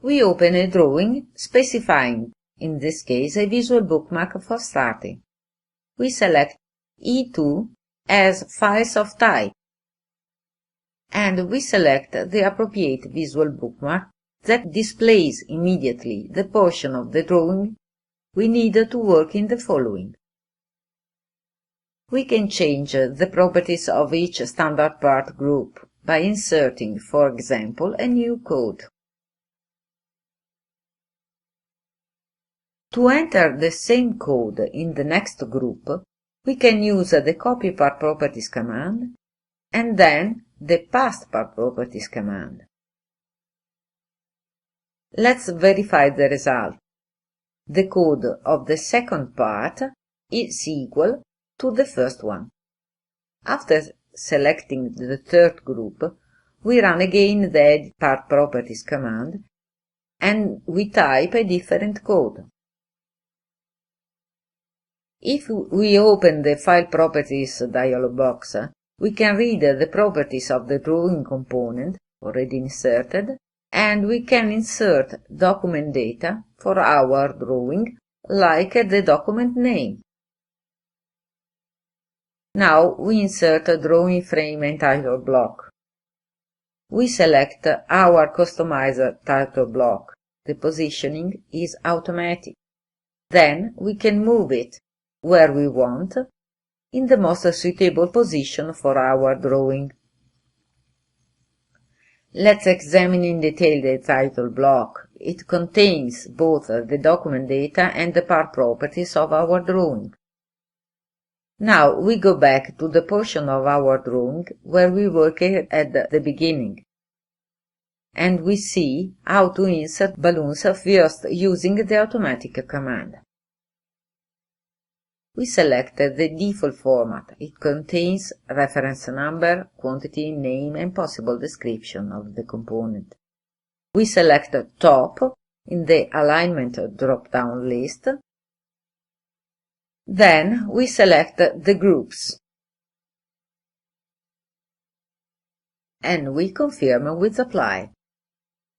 we open a drawing specifying, in this case, a visual bookmark for starting. We select E2 as files of type, and we select the appropriate visual bookmark that displays immediately the portion of the drawing we need to work in the following. We can change the properties of each standard part group by inserting, for example, a new code. To enter the same code in the next group, we can use the copy part properties command and then the paste part properties command. Let's verify the result. The code of the second part is equal to the first one. After selecting the third group, we run again the edit part properties command and we type a different code. If we open the File Properties dialog box, we can read the properties of the drawing component already inserted, and we can insert document data for our drawing, like the document name. Now we insert a drawing frame and title block. We select our customized title block. The positioning is automatic. Then we can move it where we want, in the most suitable position for our drawing. Let's examine in detail the title block. It contains both the document data and the part properties of our drawing. Now we go back to the portion of our drawing where we worked at the beginning, and we see how to insert balloons first using the automatic command. We select the default format. It contains reference number, quantity, name, and possible description of the component. We select Top in the Alignment drop-down list. Then we select the groups. And we confirm with Apply.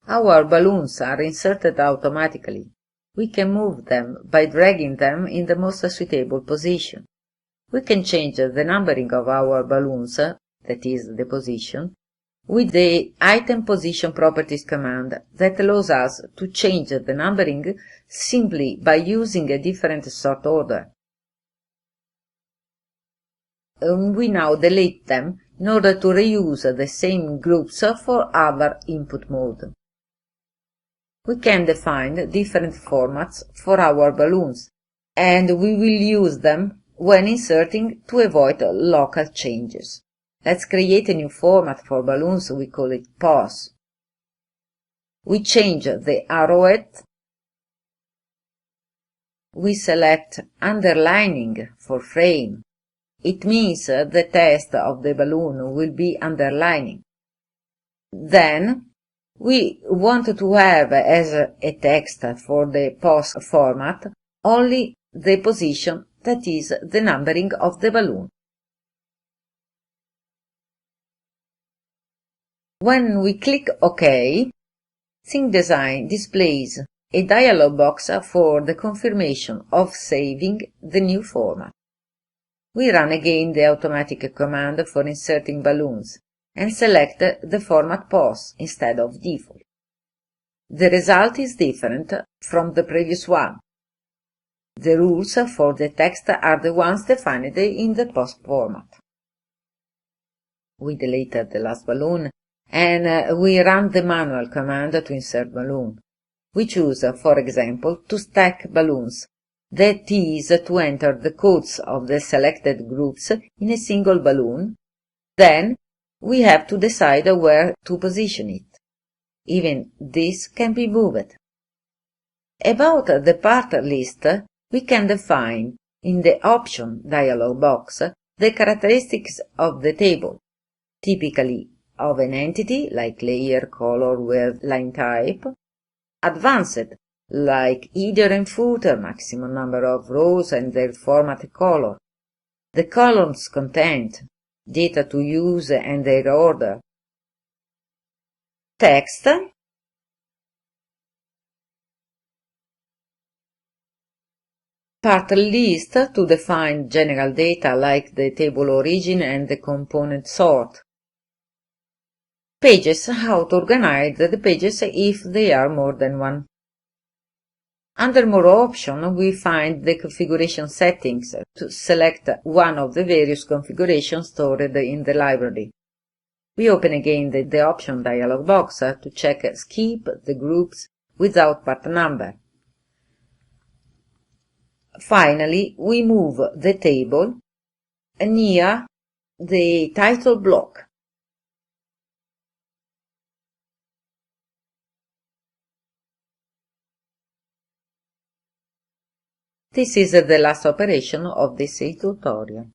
Our balloons are inserted automatically. We can move them by dragging them in the most suitable position. We can change the numbering of our balloons, that is, the position, with the Item Position Properties command that allows us to change the numbering simply by using a different sort order. We now delete them in order to reuse the same groups for other input mode. We can define different formats for our balloons, and we will use them when inserting to avoid local changes. Let's create a new format for balloons, we call it POS. We change the arrowhead. We select underlining for frame. It means the text of the balloon will be underlining. Then, we want to have as a text for the POS format only the position, that is, the numbering of the balloon. When we click OK, ThinkDesign displays a dialog box for the confirmation of saving the new format. We run again the automatic command for inserting balloons and select the format POS instead of default. The result is different from the previous one. The rules for the text are the ones defined in the POS format. We delete the last balloon and we run the manual command to insert balloon. We choose, for example, to stack balloons. That is, to enter the codes of the selected groups in a single balloon. Then, we have to decide where to position it. Even this can be moved. About the part list, we can define, in the Option dialog box, the characteristics of the table, typically of an entity, like layer, color, width, line type, advanced, like header and footer, maximum number of rows and their format color, the column's content, data to use and their order, text, Part list to define general data like the table origin and the component sort. Pages, how to organize the pages if they are more than one. Under More option, we find the configuration settings to select one of the various configurations stored in the library. We open again the option dialog box to check Skip the groups without part number. Finally, we move the table near the title block. This is the last operation of this tutorial.